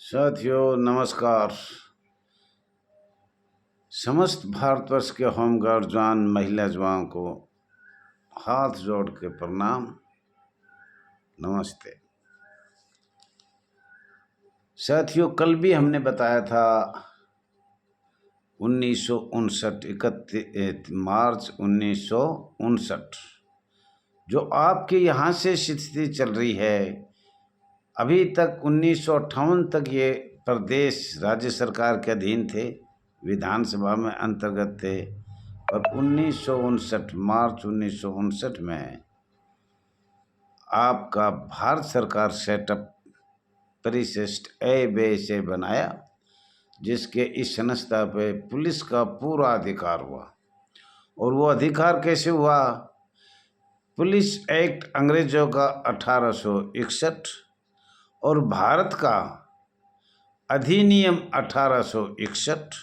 साथियों नमस्कार। समस्त भारतवर्ष के होमगार्ड जवान महिला जवानों को हाथ जोड़ के प्रणाम, नमस्ते। साथियों, कल भी हमने बताया था 31 मार्च 1959 जो आपके यहाँ से स्थिति चल रही है। अभी तक 1958 तक ये प्रदेश राज्य सरकार के अधीन थे, विधानसभा में अंतर्गत थे, और 1959 मार्च 1959 में आपका भारत सरकार सेटअप परिशिष्ट ए बे से बनाया, जिसके इस संस्था पे पुलिस का पूरा अधिकार हुआ। और वो अधिकार कैसे हुआ? पुलिस एक्ट अंग्रेजों का 1861 और भारत का अधिनियम 1861।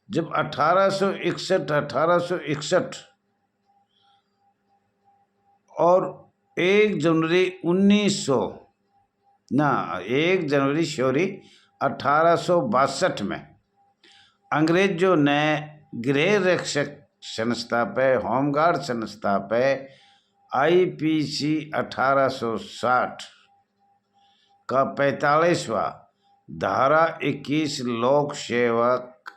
जब 1861 और 1 जनवरी 1862 में अंग्रेजों ने गृह रक्षक संस्था पे, होमगार्ड संस्था पे IPC 1860 का 45वां धारा 21 लोक सेवक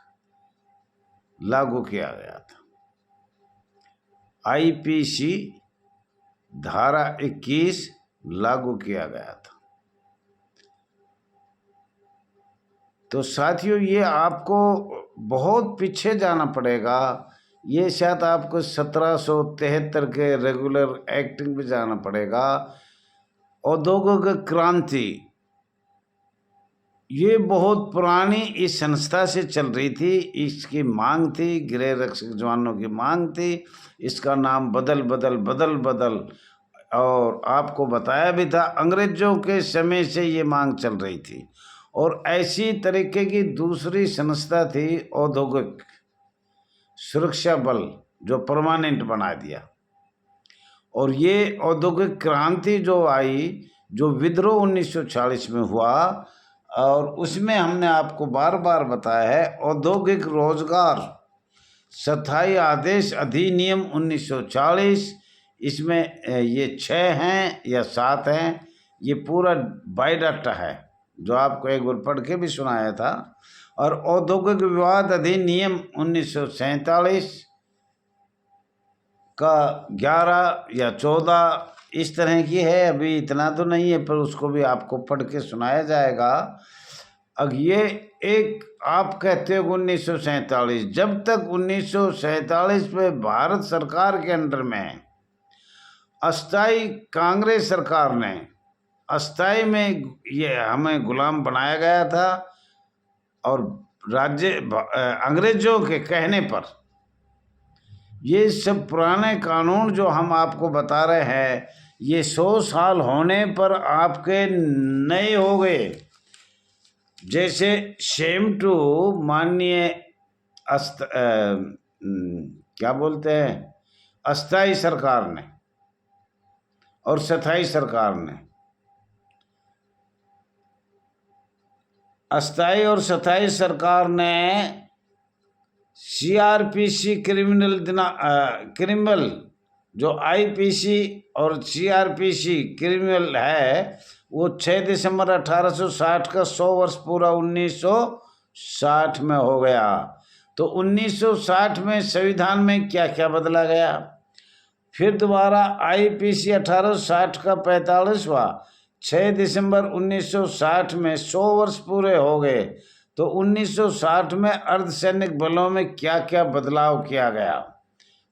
लागू किया गया था। IPC धारा 21 लागू किया गया था। तो साथियों, ये आपको बहुत पीछे जाना पड़ेगा। ये शायद आपको 1773 के रेगुलर एक्टिंग में जाना पड़ेगा। औद्योगिक क्रांति ये बहुत पुरानी इस संस्था से चल रही थी। इसकी मांग थी, गृह रक्षक जवानों की मांग थी। इसका नाम बदल और आपको बताया भी था, अंग्रेजों के समय से ये मांग चल रही थी। और ऐसी तरीके की दूसरी संस्था थी औद्योगिक सुरक्षा बल, जो परमानेंट बना दिया। और ये औद्योगिक क्रांति जो आई, जो विद्रोह 1940 में हुआ, और उसमें हमने आपको बार बार बताया है, औद्योगिक रोजगार स्थायी आदेश अधिनियम 1940, इसमें ये 6 हैं या 7 हैं। ये पूरा बायोडाटा है जो आपको एक बार पढ़ के भी सुनाया था। और औद्योगिक विवाद अधिनियम 1947 का 11 या 14 इस तरह की है। अभी इतना तो नहीं है, पर उसको भी आपको पढ़ के सुनाया जाएगा। अब ये एक आप कहते हो 1947, जब तक 1947 में भारत सरकार के अंडर में अस्थाई कांग्रेस सरकार ने, अस्थाई में ये हमें गुलाम बनाया गया था। और राज्य अंग्रेजों के कहने पर ये सब पुराने कानून जो हम आपको बता रहे हैं, ये 100 साल होने पर आपके नए हो गए। जैसे सेम टू माननीय क्या बोलते हैं, अस्थाई सरकार ने और स्थायी सरकार ने, अस्थाई और स्थायी सरकार ने CRPC क्रिमिनल जो IPC और CRPC क्रिमिनल है, वो 6 दिसंबर 1860 का 100 वर्ष पूरा 1960 में हो गया। तो 1960 में संविधान में क्या क्या बदला गया? फिर दोबारा IPC 1860 का 45वां 6 दिसंबर 1960 में 100 वर्ष पूरे हो गए। तो 1960 में अर्धसैनिक बलों में क्या क्या बदलाव किया गया,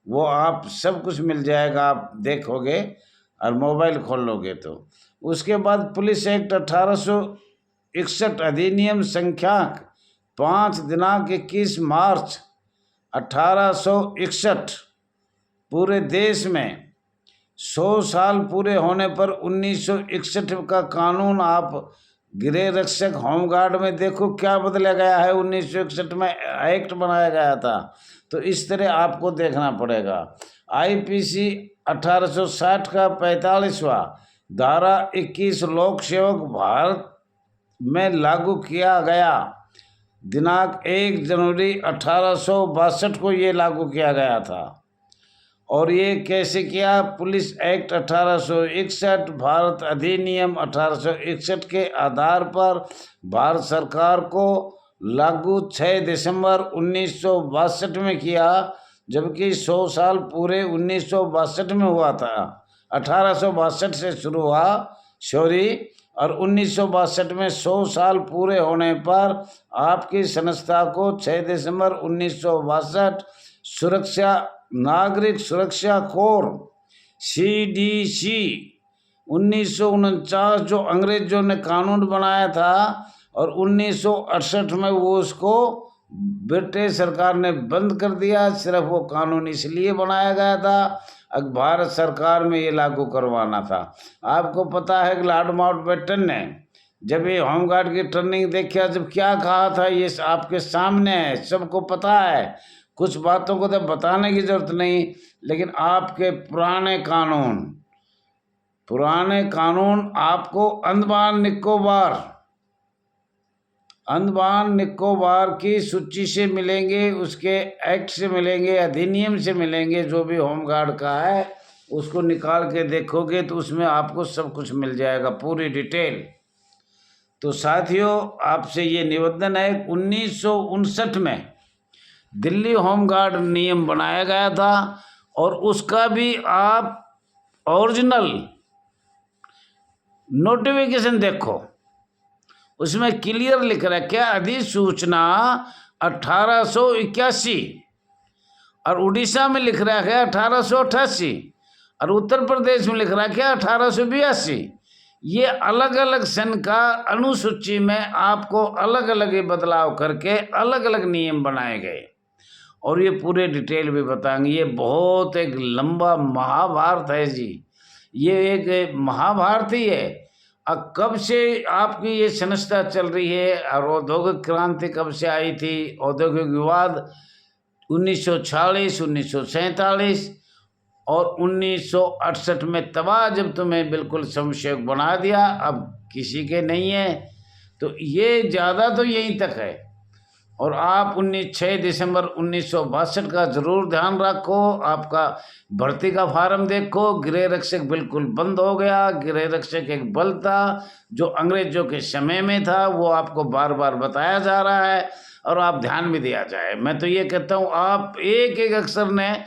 वो आप सब कुछ मिल जाएगा, आप देखोगे और मोबाइल खोल लोगे तो। उसके बाद पुलिस एक्ट 1861 अधिनियम संख्याक 5 दिनांक 21 मार्च 1861 पूरे देश में 100 साल पूरे होने पर 1961 का कानून आप गृह रक्षक होमगार्ड में देखो क्या बदला गया है। 1961 में एक्ट बनाया गया था। तो इस तरह आपको देखना पड़ेगा। IPC 1860 का 45वां धारा 21 लोक सेवक भारत में लागू किया गया। दिनांक 1 जनवरी 1862 को ये लागू किया गया था। और ये कैसे किया? पुलिस एक्ट 1861, भारत अधिनियम 1861 के आधार पर भारत सरकार को लागू 6 दिसंबर 1962 में किया, जबकि 100 साल पूरे 1962 में हुआ था। 1862 से शुरू हुआ, सॉरी, और 1962 में 100 साल पूरे होने पर आपकी संस्था को 6 दिसंबर 1962 सुरक्षा नागरिक सुरक्षा कोर CDC 1949 जो अंग्रेजों ने कानून बनाया था, और 1968 में वो उसको ब्रिटिश सरकार ने बंद कर दिया। सिर्फ वो कानून इसलिए बनाया गया था अब भारत सरकार में ये लागू करवाना था। आपको पता है कि लॉर्ड माउंटबेटन ने जब ये होमगार्ड की ट्रेनिंग देखा, जब क्या कहा था, ये आपके सामने है, सबको पता है। कुछ बातों को तो बताने की जरूरत नहीं, लेकिन आपके पुराने कानून आपको अंडमान निकोबार की सूची से मिलेंगे, उसके एक्ट से मिलेंगे, अधिनियम से मिलेंगे। जो भी होमगार्ड का है उसको निकाल के देखोगे तो उसमें आपको सब कुछ मिल जाएगा, पूरी डिटेल। तो साथियों, आपसे ये निवेदन है, 1959 में दिल्ली होमगार्ड नियम बनाया गया था, और उसका भी आप ओरिजिनल नोटिफिकेशन देखो, उसमें क्लियर लिख रखा है अधिसूचना 1881, और उड़ीसा में लिख रखा है 1888, और उत्तर प्रदेश में लिख रखा है 1882। ये अलग अलग सन का अनुसूची में आपको अलग अलग बदलाव करके अलग अलग नियम बनाए गए, और ये पूरे डिटेल भी बताएंगे। ये बहुत एक लंबा महाभारत है जी, ये एक महाभारत ही है। अब कब से आपकी ये संस्था चल रही है, और औद्योगिक क्रांति कब से आई थी, औद्योगिक विवाद 1946, 1947 और 1968 में तबाह, जब तुम्हें बिल्कुल संशयक बना दिया, अब किसी के नहीं है। तो ये ज़्यादा तो यहीं तक है। और आप 6 दिसंबर 1962 का ज़रूर ध्यान रखो। आपका भर्ती का फार्म देखो, गृह रक्षक बिल्कुल बंद हो गया। गृह रक्षक एक बल था जो अंग्रेजों के समय में था, वो आपको बार बार बताया जा रहा है, और आप ध्यान भी दिया जाए। मैं तो ये कहता हूँ, आप एक एक अक्षर ने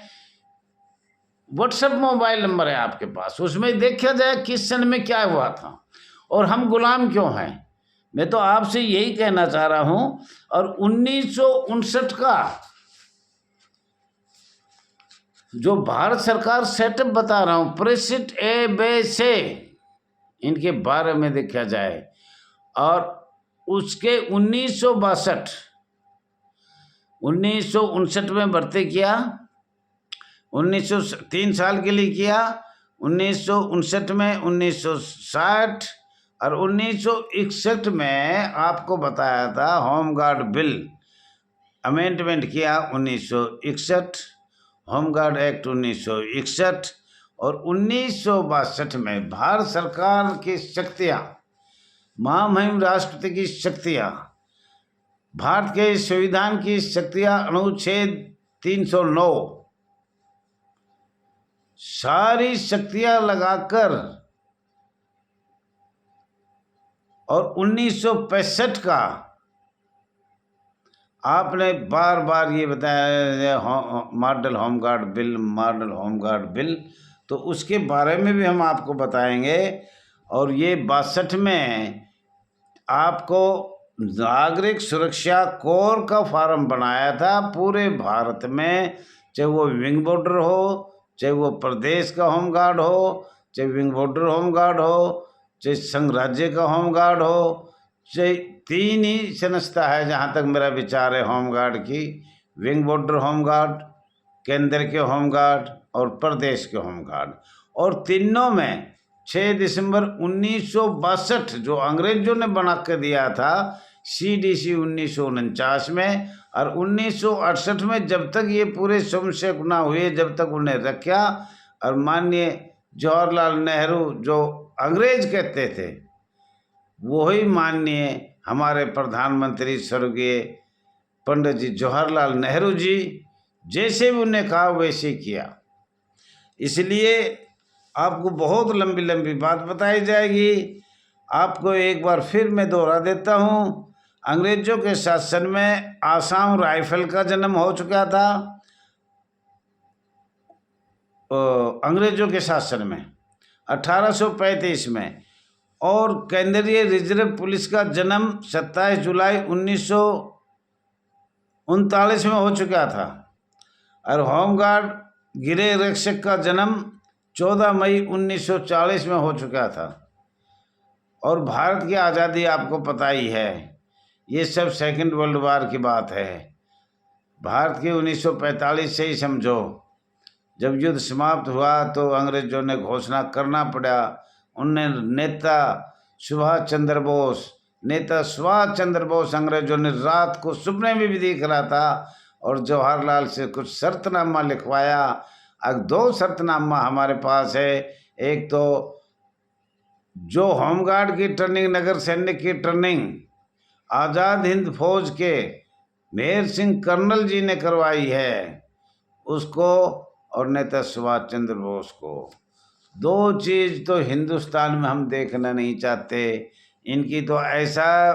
व्हाट्सएप मोबाइल नंबर है आपके पास, उसमें देखा जाए किस सन में क्या हुआ था और हम गुलाम क्यों हैं। मैं तो आपसे यही कहना चाह रहा हूं। और 1959 का जो भारत सरकार सेटअप बता रहा हूं, प्रेसिट ए बे से इनके बारे में देखा जाए, और उसके 1959 में भर्ती किया, 3 साल के लिए किया। 1959 में 1960 और 1961 में आपको बताया था होमगार्ड बिल अमेंडमेंट किया 1961, होमगार्ड एक्ट 1961, और 1962 में भारत सरकार की शक्तियाँ, महामहिम राष्ट्रपति की शक्तियाँ, भारत के संविधान की शक्तियाँ, अनुच्छेद 309 सारी शक्तियाँ लगाकर, और 1965 का आपने बार बार ये बताया मॉडल होमगार्ड बिल, तो उसके बारे में भी हम आपको बताएंगे। और ये 62 में आपको नागरिक सुरक्षा कोर का फार्म बनाया था पूरे भारत में, चाहे वो विंग बॉर्डर हो, चाहे वो प्रदेश का होमगार्ड हो, चाहे विंग बॉर्डर होमगार्ड हो, चाहे संघ राज्य का होमगार्ड हो, चाहे 3 ही संस्था है जहाँ तक मेरा विचार है होमगार्ड की, विंग बॉर्डर होमगार्ड, केंद्र के होमगार्ड और प्रदेश के होमगार्ड। और तीनों में 6 दिसंबर 1962 जो अंग्रेजों ने बना के दिया था CDC 1949 में, और 1968 में जब तक ये पूरे संशय ना हुए, जब तक उन्हें रखा। और माननीय जवाहरलाल नेहरू जो अंग्रेज कहते थे, वही माननीय हमारे प्रधानमंत्री स्वर्गीय पंडित जी जवाहरलाल नेहरू जी जैसे भी उन्हें कहा वैसे किया। इसलिए आपको बहुत लंबी लंबी बात बताई जाएगी। आपको एक बार फिर मैं दोहरा देता हूँ। अंग्रेजों के शासन में आसाम राइफल का जन्म हो चुका था। अंग्रेजों के शासन में 1835 में, और केंद्रीय रिजर्व पुलिस का जन्म 27 जुलाई 1939 में हो चुका था, और होमगार्ड गृह रक्षक का जन्म 14 मई 1940 में हो चुका था। और भारत की आज़ादी आपको पता ही है, ये सब सेकंड वर्ल्ड वार की बात है। भारत की 1945 से ही समझो, जब युद्ध समाप्त हुआ तो अंग्रेजों ने घोषणा करना पड़ा। उनने नेता सुभाष चंद्र बोस अंग्रेजों ने रात को सपने में भी देख रहा था, और जवाहरलाल से कुछ शर्तनामा लिखवाया। अब 2 शर्तनामा हमारे पास है। एक तो जो होमगार्ड की ट्रेनिंग, नगर सैनिक की ट्रेनिंग आज़ाद हिंद फौज के मेहर सिंह कर्नल जी ने करवाई है, उसको, और नेता सुभाष चंद्र बोस को। 2 चीज़ तो हिंदुस्तान में हम देखना नहीं चाहते। इनकी तो ऐसा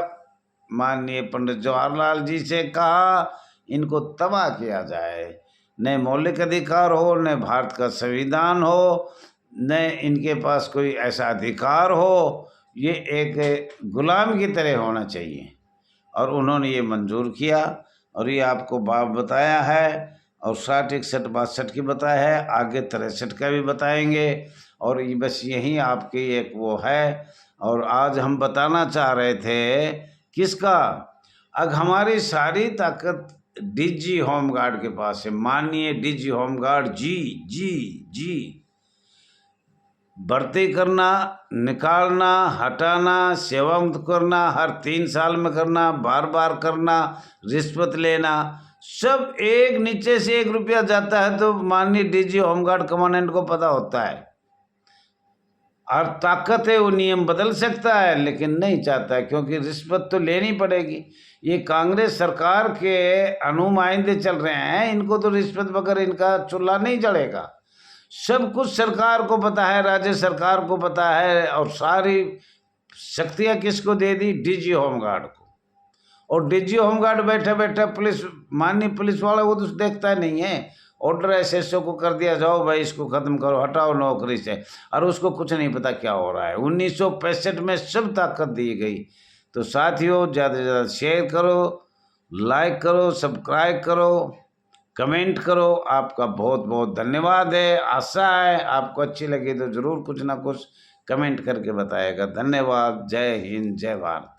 माननीय पंडित जवाहरलाल जी से कहा, इनको तबाह किया जाए। न मौलिक अधिकार हो, न भारत का संविधान हो, न इनके पास कोई ऐसा अधिकार हो। ये एक गुलाम की तरह होना चाहिए, और उन्होंने ये मंजूर किया। और ये आपको बाप बताया है, और 60, 61, 62 की बताया है, आगे 63 का भी बताएंगे। और ये बस यही आपकी एक वो है। और आज हम बताना चाह रहे थे किसका, अब हमारी सारी ताकत डीजी होमगार्ड के पास है। माननीय डीजी होमगार्ड जी भर्ती करना, निकालना, हटाना, सेवा मुक्त करना, हर 3 साल में करना, बार बार करना, रिश्वत लेना, सब एक नीचे से 1 रुपया जाता है तो माननीय डीजी होमगार्ड कमांडेंट को पता होता है। और ताकत है, वो नियम बदल सकता है, लेकिन नहीं चाहता है, क्योंकि रिश्वत तो लेनी पड़ेगी। ये कांग्रेस सरकार के अनुमाइंदे चल रहे हैं, इनको तो रिश्वत बगैर इनका चूल्हा नहीं जलेगा। सब कुछ सरकार को पता है, राज्य सरकार को पता है, और सारी शक्तियां किसको दे दी? डीजी होमगार्ड को। और डीजी होमगार्ड बैठे बैठे पुलिस, माननीय पुलिस वाला वो तो देखता नहीं है। ऑर्डर एसएसओ को कर दिया, जाओ भाई इसको ख़त्म करो, हटाओ नौकरी से, और उसको कुछ नहीं पता क्या हो रहा है। 1965 में सब ताकत दी गई। तो साथियों, ज़्यादा से ज़्यादा शेयर करो, लाइक करो, सब्सक्राइब करो, कमेंट करो। आपका बहुत बहुत धन्यवाद है। आशा है आपको अच्छी लगी तो ज़रूर कुछ ना कुछ कमेंट करके बताएगा। धन्यवाद। जय हिंद, जय भारत।